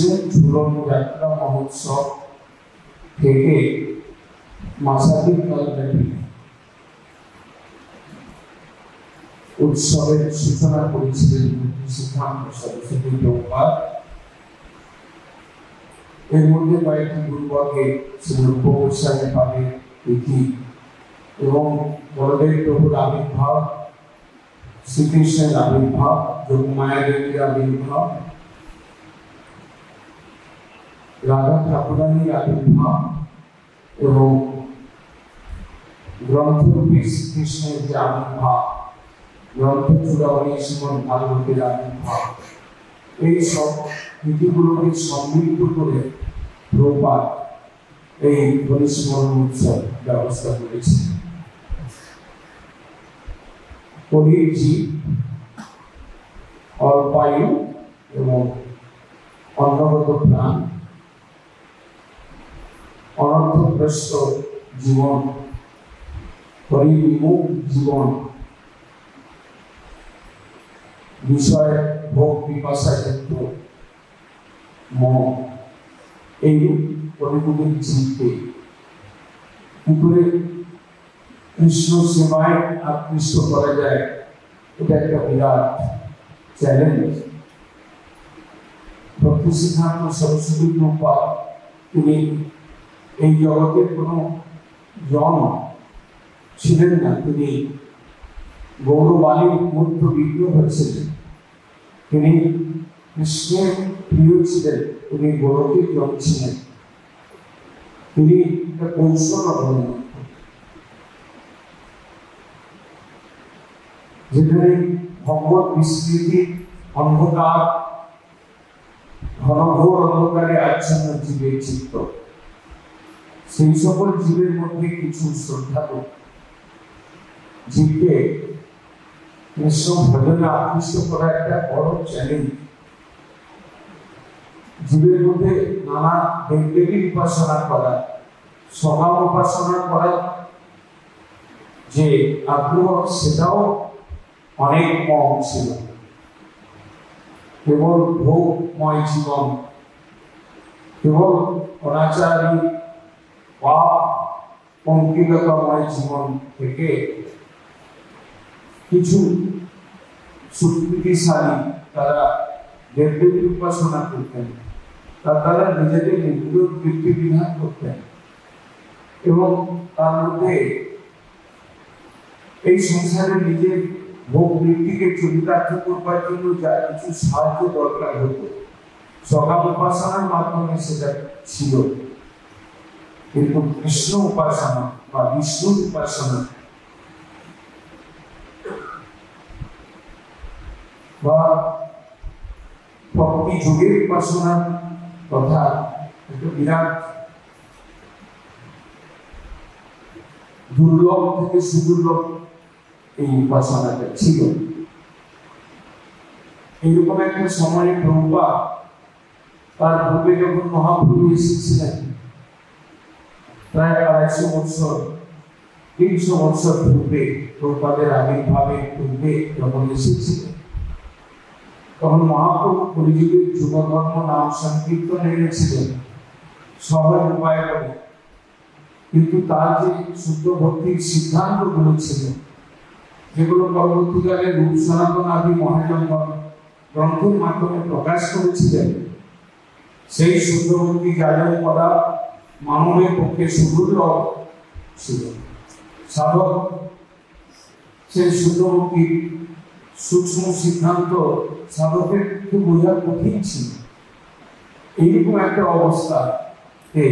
করেছিলেন ঝুলন যাত্রা মহোৎসব থেকে মাসাধিক কালব্যাপী উৎসবের সূচনা করেছিলেন সিদ্ধান্ত সরস্বতী প্রভুপাদ। এর মধ্যে কয়েকটি গুরুবর্গে শ্রীরূপ গোস্বামী পাদের তিথি এবং বলদেব প্রভুর আবির্ভাব, শ্রীকৃষ্ণের আবির্ভাব, যোগমায়া দেবীর আবির্ভাব, রাধা ঠাকুরানীর আবির্ভাব এবং গ্রন্থরূপী শ্রীকৃষ্ণের যে আবির্ভাব, গ্রন্থ চূড়ামণি শ্রীমদ ভাগবতের আবির্ভাব, এই সব নীতিগুলোকে সমৃদ্ধ করে প্রভুপাদ এই হরিস্মরণ উৎসব ব্যবস্থা করেছে। কলির জীব, অল্পায়ু এবং অন্নগত প্রাণ, অনর্থগ্রস্ত জীবন, হরিবিমুখ জীবন, বিষয় ভোগ পিপাসাযুক্ত মন, এই কলিযুগের জীবকে কি করে কৃষ্ণ সেবায় আকৃষ্ট করা যায়, এটা একটা বিরাট চ্যালেঞ্জ। ভক্তি সিদ্ধান্ত সরস্বতী প্রভুপাদ তিনি এই জগতের কোনো জন ছিলেন না, তিনি গৌরবাণীর মূর্ত বিগ্রহ ছিলেন। তিনি কৃষ্ণের প্রিয় ছিলেন, তিনি গোলকের জন ছিলেন। তিনি একটা কৌশল অবলম্বন, যেখানে ভগবত বিস্মৃতি অন্ধকার, ঘনঘোর অন্ধকারে আচ্ছন্ন জীবের চিত্ত, সেই সকল জীবের মধ্যে কিছু শ্রদ্ধালু জীবকে কৃষ্ণ ভজনে আকৃষ্ট করা একটা বড় চ্যালেঞ্জ। জীবের মধ্যে নানা দেবদেবীর উপাসনা করা, সকাম উপাসনা করা যে আগ্রহ, সেটাও অনেক কম ছিল। কেবল ভোগময় জীবন, কেবল অনাচারী পাপ পঙ্কিলতাময় জীবন থেকে কিছু সুকৃতিশালী তারা দেবদেবীর উপাসনা করতেন, তারা নিজেদের নিগুড় বৃত্তি বিধান করতেন এবং তার মধ্যে এই সংসারে নিজের ভোগ বৃত্তিকে চরিতার্থ করবার জন্য যা কিছু সাহায্য দরকার হতো, সকাম উপাসনার মাধ্যমে সেটা ছিল। কিন্তু কৃষ্ণ উপাসনা বা বিষ্ণুর উপাসনা বা ভক্তি যুগের উপাসনার কথা একটা বিরাট দুর্লভ থেকে সুদুর্লভ এই উপাসনাটা ছিল। এইরকম একটা সময়ে প্রভুপাদ তার পূর্বে যখন মহাপ্রভু এসেছিলেন, প্রায় 250 বছর 300 বছর পূর্বে, প্রভুপাদের আবির্ভাবের পূর্বে যখন এসেছিলেন, তখন মহাপ্রভু কলিযুগের যুগধর্ম নাম সংকীর্তন এনেছিলেন সহজ উপায় করে। কিন্তু তার যে শুদ্ধ ভক্তির সিদ্ধান্তগুলো ছিল, যেগুলো পরবর্তীকালে রূপ সনাতন আদি মহাজনগণ গ্রন্থের মাধ্যমে প্রকাশ করেছিলেন, সেই শুদ্ধ ভক্তি যাজন করা মানবের পক্ষে সুদুর্লভ ছিল। সাধক সেই শুদ্ধ ভক্তির সূক্ষ্ম সিদ্ধান্ত সাধকের বোঝা কঠিন ছিল। এইরকম একটা অবস্থাতে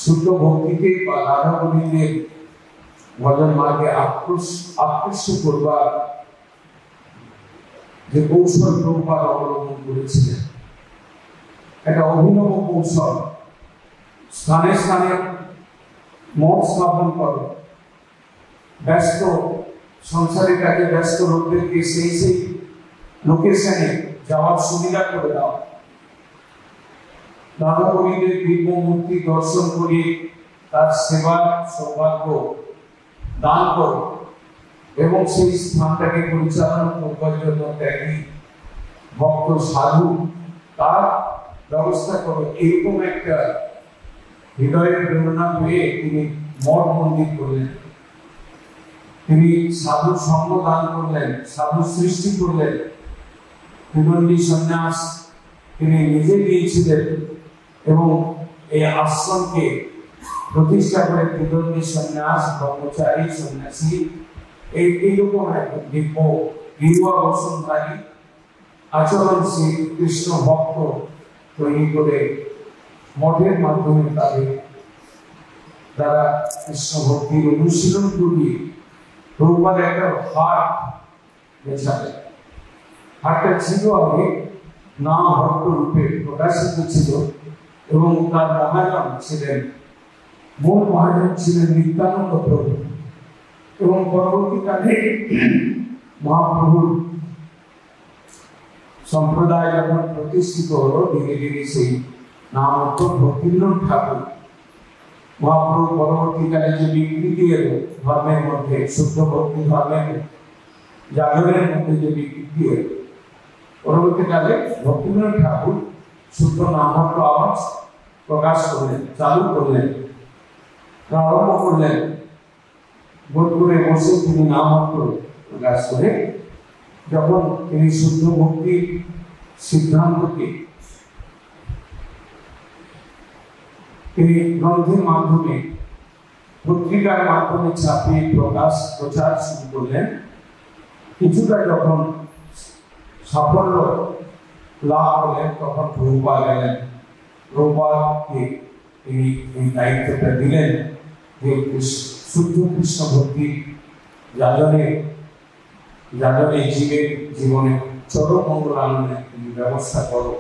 শুদ্ধ ভক্তিতে বা রাধা গোবিন্দের ভজন মার্গে আকৃষ্ট করবার যে কৌশল প্রভুপাদ অবলম্বন করেছিলেন, একটা অভিনব কৌশল। স্থানে স্থানে মঠ স্থাপন করো, ব্যস্ত সংসারে কাজে ব্যস্ত লোকদেরকে সেই সেই লোকেশনে যাওয়ার সুবিধা করে দাও। রাধা গোবিন্দের দিব্য মূর্তি দর্শন করে তার সেবার সৌভাগ্য দান করো এবং সেই স্থানটাকে পরিচালনা করবার জন্য ত্যাগী ভক্ত সাধু তার ব্যবস্থা করো, এরকম একটা হৃদয়ের প্রেরণা পেয়ে তিনি মঠ মন্দির করলেন, তিনি সাধু সঙ্গ দান করলেন, সাধু সৃষ্টি করলেন। ত্রিদণ্ডী সন্ন্যাস তিনি নিজে দিয়েছিলেন এবং এই আশ্রমকে প্রতিষ্ঠা করে ত্রিদণ্ডী সন্ন্যাস, ব্রহ্মচারী, সন্ন্যাসী এইরকম একটা দিব্য গিরুয়া বসনধারী আচরণশীল কৃষ্ণ ভক্ত তৈরি করে মঠের মাধ্যমে তাদের দ্বারা কৃষ্ণ ভক্তির অনুশীলন করিয়ে প্রভুপাদ একটা হাট বেছালেন। হাটটা ছিল আগে নাম ভট্ট রূপে প্রকাশিত ছিল এবং তার মহাজন ছিলেন, মূল মহাজন ছিলেন নিত্যানন্দ প্রভু। এবং পরবর্তীকালে মহাপ্রভুর সম্প্রদায় যখন প্রতিষ্ঠিত হলো, ধীরে ধীরে সেই নাম অর্থ ভক্তিবিনোদ ঠাকুর। মহাপ্রভু পরবর্তীকালে যে বিকৃতি এলো ধর্মের মধ্যে, শুদ্ধ ভক্তি ধর্মের জাগরের মধ্যে যে বিকৃতি এলো, পরবর্তীকালে ভক্তিবিনোদ ঠাকুর শুদ্ধ নামমাত্র আওয়াজ প্রকাশ করলেন, চালু করলেন, আরম্ভ করলেন। বোধপুরে বসে তিনি নামমাত্র প্রকাশ করে যখন তিনি শুদ্ধ ভক্তির সিদ্ধান্তকে তিনি গ্রন্থের মাধ্যমে, পত্রিকার মাধ্যমে ছাপিয়ে প্রচার শুরু করলেন, কিছুটা যখন সাফল্য লাভ করলেন তখন প্রভুপাদ গেলেন। প্রভুপাদকে তিনি এই দায়িত্বটা দিলেন যে শুদ্ধ কৃষ্ণ ভক্তির যাজনে জীবের জীবনে চরম মঙ্গল আনন্দের তুমি ব্যবস্থা করো।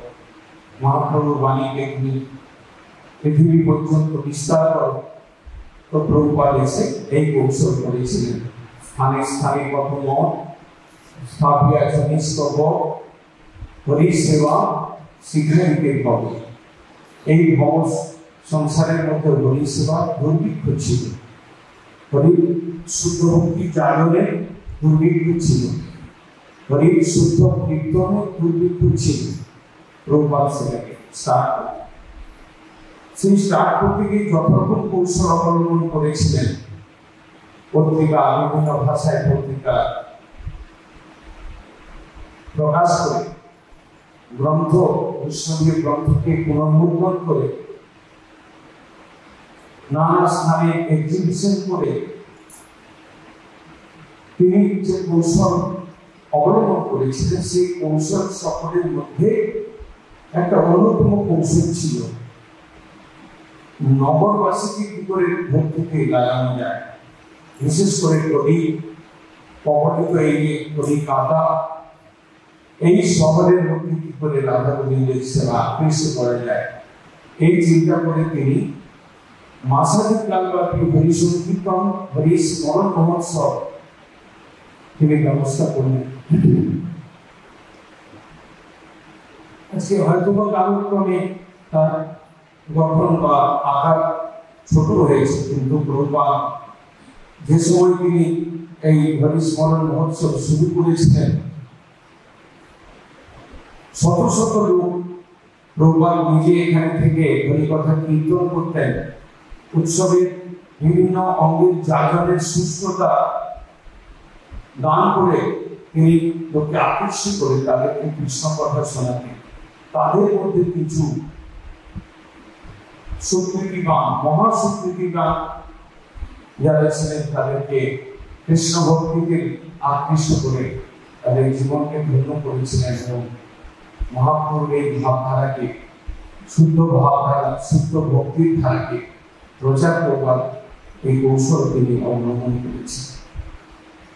মহাপ্রভুর বাণীকে তুমি পৃথিবী পর্যন্ত বিস্তার করো। তো প্রভুপাদ এসে এই কৌশল করেছিলেন। স্থানে স্থানে কত মত স্থাপিয়া নিস্তব হরি সেবা শিখাইতে হবে। এই ভব সংসারের মধ্যে হরি সেবা দুর্ভিক্ষ ছিল, হরি শুদ্ধ ভক্তি জাগরণে দুর্ভিক্ষ ছিল, হরির শুদ্ধ কীর্তনে দুর্ভিক্ষ ছিল। প্রভুপাদ সেটাকে স্টার্ট করে, সেই স্টার্ট করতে গিয়ে যতরকম কৌশল অবলম্বন করেছিলেন। পত্রিকা, বিভিন্ন ভাষায় পত্রিকা প্রকাশ করে, গ্রন্থ, বৈষ্ণবীয় গ্রন্থকে পুনর্মুদ্রণ করে, নানা স্থানে এক্সিবিশন করে তিনি যে কৌশল অবলম্বন করেছিলেন, সেই কৌশল সকলের মধ্যে একটা অন্যতম কৌশল ছিল নগরবাসীকে কি করে ভক্তিতে লাগানো যায়। বিশেষ করে কবি পবনিত এই কবি কাদা এই শহরের মধ্যে কি করে রাধা গোবিন্দের সেবা আকৃষ্ট করা যায়, এই চিন্তা করে তিনি মাসাধিক কালব্যাপী হরি সংকীর্তন, হরি স্মরণ মহোৎসব তিনি ব্যবস্থা করলেন। আজকে হয়তো বা কালক্রমে তার গঠন বা আকার ছোট হয়েছে, কিন্তু প্রভুপাদ যে সময় তিনি এই হরি স্মরণ মহোৎসব শুরু করেছিলেন, শত শত লোক প্রভুপাদ নিজে এখানে থেকে হরিকথা কীর্তন করতেন। উৎসবের বিভিন্ন অঙ্গের জাগরণের সুস্থতা দান করে তিনি লোককে আকর্ষিত করে তাদেরকে কৃষ্ণ কথা শোনাতেন। তাদের মধ্যে কিছু সুকৃতিবান, মহাসুকৃতিবান যারা ছিলেন, তাদেরকে কৃষ্ণ ভক্তিতে আকৃষ্ট করে তাদের জীবনকে ধন্য করেছিলেন এবং মহাপ্রভুর এই ভাবধারাকে, শুদ্ধ ভাবধারা, শুদ্ধ ভক্তির ধারাকে প্রচার করবার এই কৌশল তিনি অবলম্বন করেছেন।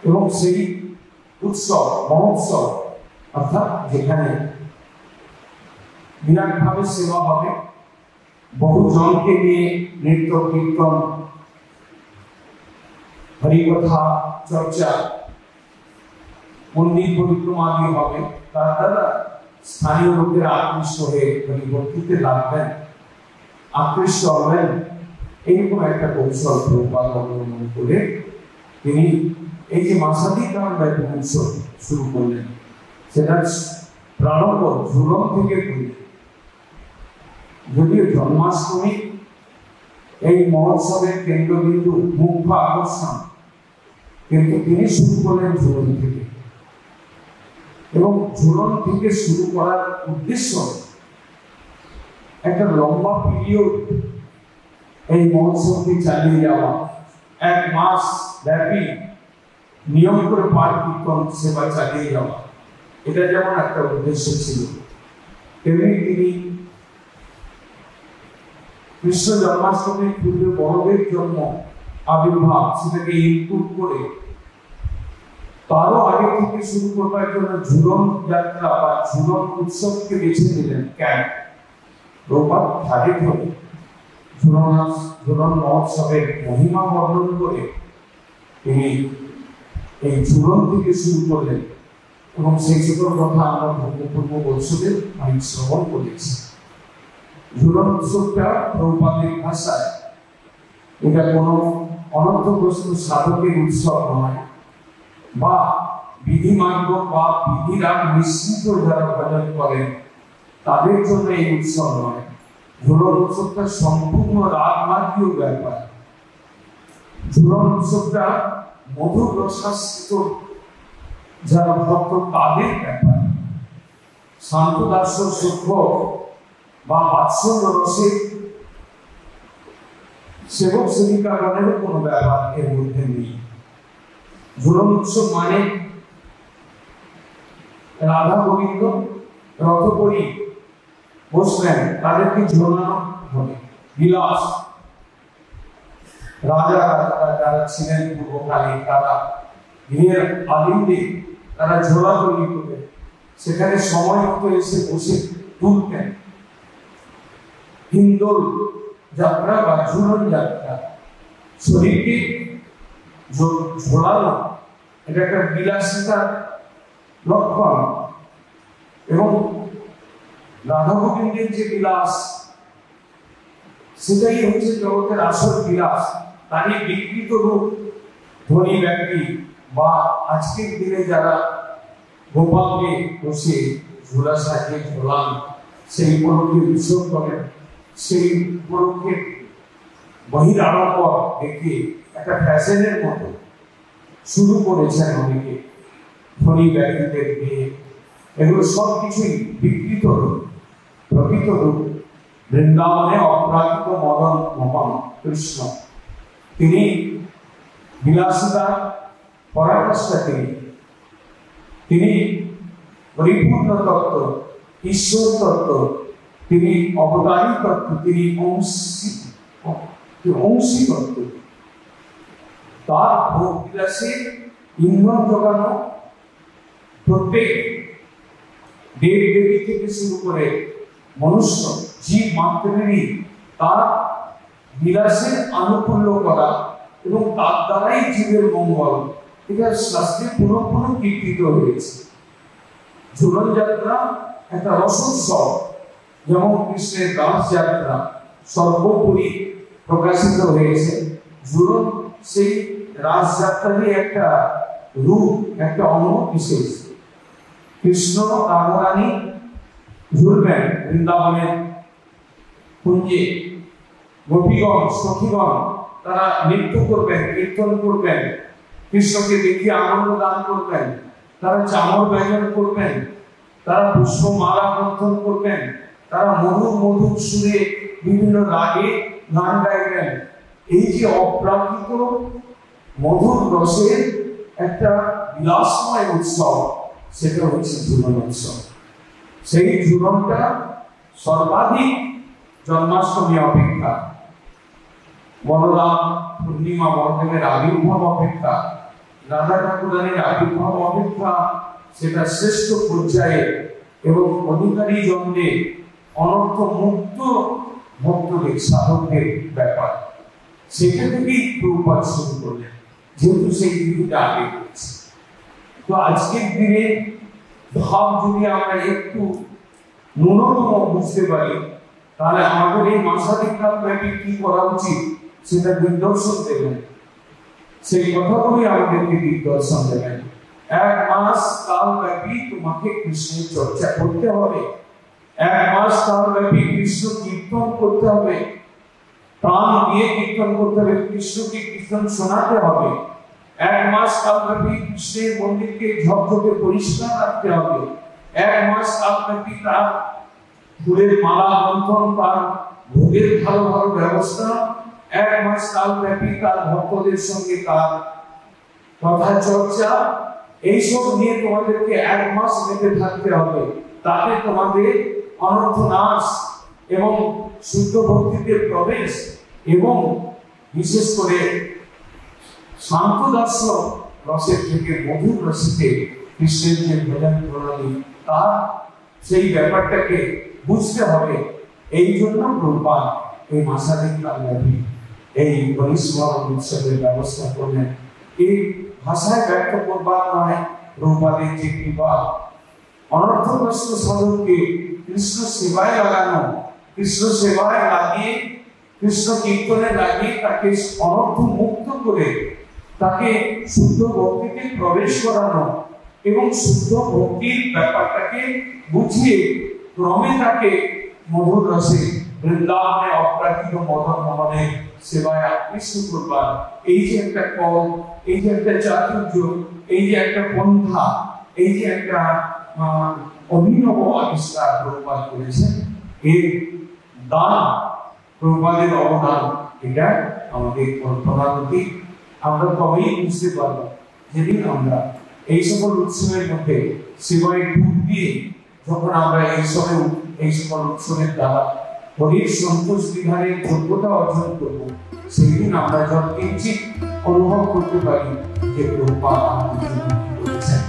এবং সেই উৎসব, মহোৎসব অর্থাৎ যেখানে বিরাটভাবে সেবা হবে, বহু জনকে নিয়ে নৃত্য কীর্তন, হরিকথা চর্চা, মন্দির পরিক্রমা দিয়ে হবে, তার দ্বারা স্থানীয় লোকেরা আকৃষ্ট হয়ে হরিভক্তিতে লাগবেন, আকৃষ্ট হবেন। এইরকম একটা কৌশল প্রভুপাদ অবলম্বন করে তিনি এই যে মাসাধিক কালব্যাপী উৎসব শুরু করলেন, সেটা প্রারম্ভ ঝুলন থেকে করলেন। যদিও জন্মাষ্টমী এই মহোৎসবের কেন্দ্রবিন্দু, মুখ্য আকর্ষণ, কিন্তু তিনি শুরু করলেন ঝুলন থেকে। এবং ঝুলন থেকে শুরু করার উদ্দেশ্য একটা লম্বা পিরিয়ড এই মহোৎসবটি চালিয়ে যাওয়া, 1 মাস ব্যাপী নিয়ম করে পাঠ কীর্তন সেবা চালিয়ে যাওয়া, এটা যেমন একটা উদ্দেশ্য ছিল, তেমনি তিনি কৃষ্ণ জন্মাষ্টমীর পূর্বে বড়দের জন্ম আবির্ভাব সেটাকে ইনপুট করে তারও আগে থেকে শুরু করবার জন্য ঝুলন যাত্রা বা ঝুলন উৎসবকে বেছে নিলেন। কেন? প্রপাত ধারে ধরে ঝুলন মহোৎসবের মহিমা বর্ণন করে তিনি এই ঝুলন থেকে শুরু করলেন এবং সেই সকল কথা আমরা পূর্ব বর্ষতে আমি শ্রবণ করেছি। ঝুলন উৎসবটা প্রপাতের ভাষায় এটা কোনো অনর্থগ্রস্ত সাধকের উৎসব নয়, বা বিধিমার্গ বা বিধিরা নিশ্চিত যারা ভজন করেন তাদের জন্য এই উৎসব নয়। ঝুলন উৎসবটা সম্পূর্ণ রাগমার্গীয় ব্যাপার। ঝুলন উৎসবটা মধুর রসাশ্রিত যারা ভক্ত তাদের ব্যাপার। শান্ত দাস সূক্ষ্ম বা বাৎসল্য রসের সেবক সেবিকাগণেরও কোনো ব্যাপার এর মধ্যে নেই। ঝুলন উৎসব মানে রাধা গোবিন্দ রথ করি বসলেন, তাদেরকে ঝোলানো হবে। বিলাস রাজা যারা ছিলেন পূর্বকালে, তারা গৃহের আলিন্দে তারা ঝোলা তৈরি করবে, সেখানে সময় মতো এসে বসে তুলতেন। হিন্দোল যাত্রা বা ঝুলন যাত্রা, শরীরকে ঝোলানো, এটা একটা বিলাসিতার লক্ষণ। এবং রাধা গোবিন্দের যে বিলাস, সেটাই হচ্ছে জগতের আসল বিলাস। তারই বিকৃত রূপ ধনী ব্যক্তি বা আজকের দিনে যারা গোপালকে বসে ঝোলা সাজিয়ে ঝোলান, সেই উপলক্ষে উৎসব করেন, সেই উপলক্ষে বহিরাড়ম্বর দেখে একটা ফ্যাশনের মতো শুরু করেছেন অনেকে ধনী ব্যক্তিদের দিয়ে। এগুলো সব কিছুই বিকৃত রূপ। প্রকৃত রূপ বৃন্দাবনে অপ্রাকৃত মদন মোহন কৃষ্ণ, তিনি বিলাসিতা পরাকাষ্ঠা, তিনি পরিপূর্ণ তত্ত্ব, ঈশ্বর তত্ত্ব, তিনি অবতারী তত্ত্ব, তিনি অংশী তত্ত্ব। তার ভোগ বিলাসে ইন্ধন যোগানো প্রত্যেক দেব দেবী থেকে শুরু করে মনুষ্য জীব মাত্রেরই তার বিলাসের আনুকূল্য করা এবং তার দ্বারাই জীবের মঙ্গল, এটা শাস্ত্রে পুরোপুরি কীর্তিত হয়েছে। ঝুলন যাত্রা একটা রসোৎসব, যেমন কৃষ্ণের রাস যাত্রা সর্বোপরি প্রকাশিত হয়েছে। ঝুলন সেই রাসযাত্রারই একটা রূপ, একটা অঙ্গ বিশেষ। কৃষ্ণ রাধারানী ঝুলবেন বৃন্দাবনের কুঞ্জে, গোপীগণ সখীগণ তারা নৃত্য করবেন, কীর্তন করবেন, কৃষ্ণকে দেখিয়ে আনন্দ দান করবেন, তারা চামর ব্যজন করবেন, তারা পুষ্পমালা গ্রন্থন করবেন, তারা মধুর মধুর সুরে বিভিন্ন রাগে গান গাইবেন। এই যে অপ্রাকৃত মধুর রসের একটা বিলাসময় উৎসব, সেটা হচ্ছে ঝুলন উৎসব। সেই ঝুলনটা সর্বাধিক জন্মাষ্টমী অপেক্ষা, বলরাম পূর্ণিমা বড়দেবের আবির্ভাব অপেক্ষা, রাধা ঠাকুরানীর আবির্ভাব অপেক্ষা সেটা শ্রেষ্ঠ পর্যায়ে এবং অধিকারী জন্মে অনর্থ মুক্ত ভক্তদের সাধকদের ব্যাপার। সেটা থেকেই প্রভুপাদ শুরু করলেন, যেহেতু সেই দিনটা আগে করছে। তো আজকের দিনে ভাব যদি আমরা একটু ন্যূনতম বুঝতে পারি, তাহলে আমাদের এই মাসাধিক কাল ব্যাপী কি করা উচিত সেটা দিগদর্শন দেবেন। সেই কথাগুলি আমাদেরকে দিগদর্শন দেবেন। 1 মাস কাল ব্যাপী তোমাকে কৃষ্ণের চর্চা করতে হবে। এক মাস কালব্যাপী কৃষ্ণ কীর্তন করতে হবে, প্রাণ দিয়ে কীর্তন করতে হবে, কৃষ্ণকে কীর্তন শোনাতে হবে। এক মাস কালব্যাপী কৃষ্ণের মন্দিরকে ঝকঝকে পরিষ্কার রাখতে হবে। এক মাস কালব্যাপী তার ফুলের মালা বন্ধন, তার ভোগের ভালো ভালো ব্যবস্থা, এক মাস কালব্যাপী তার ভক্তদের সঙ্গে তার কথা চর্চা, এইসব নিয়ে তোমাদেরকে এক মাস মেতে থাকতে হবে। তাতে তোমাদের অনর্থ নাশ এবং শুদ্ধ ভক্তিতে প্রবেশ এবং বিশেষ করে শান্ত দর্শন রসের থেকে মধুর রসিতে কৃষ্ণের যে ভজন প্রণালী তার সেই ব্যাপারটাকে বুঝতে হবে। এই জন্য প্রভুপাদ এই মাসাদিক কালব্যাপী এই হরিস্মরণ উৎসবের ব্যবস্থা করলেন। এই ভাষায় ব্যক্ত করবার নয়, প্রভুপাদের যে কৃপা, অনর্থগ্রস্ত সাধককে কৃষ্ণ সেবায় লাগানো, কৃষ্ণ সেবায় লাগিয়ে, কৃষ্ণ কীর্তনে লাগিয়ে তাকে অনর্থ মুক্ত করে তাকে শুদ্ধ ভক্তিতে প্রবেশ করানো এবং শুদ্ধ ভক্তির ব্যাপারটাকে বুঝিয়ে ক্রমে তাকে মধুর রসে বৃন্দাবনে অপ্রাকৃত মদন মোহনের সেবায় আকৃষ্ট করবার এই যে একটা কল, এই যে একটা চাতুর্য, এই যে একটা পন্থা, এই যে একটা অভিনব আবিষ্কার প্রভুপাদ করেছেন, এর দান, প্রভুপাদের অবদান, এটা আমাদের কল্পনার অতীত। আমরা তবেই বুঝতে পারবো যেদিন আমরা এই সকল উৎসবের মধ্যে সেবায় ডুব দিয়ে যখন আমরা এই সকল উৎসবের দ্বারা হরির সন্তোষ বিধানের যোগ্যতা অর্জন করব, সেই দিন আমরা যত কিঞ্চিত অনুভব করতে পারি যে প্রভুপাদ আমাদের জন্য কি করেছেন।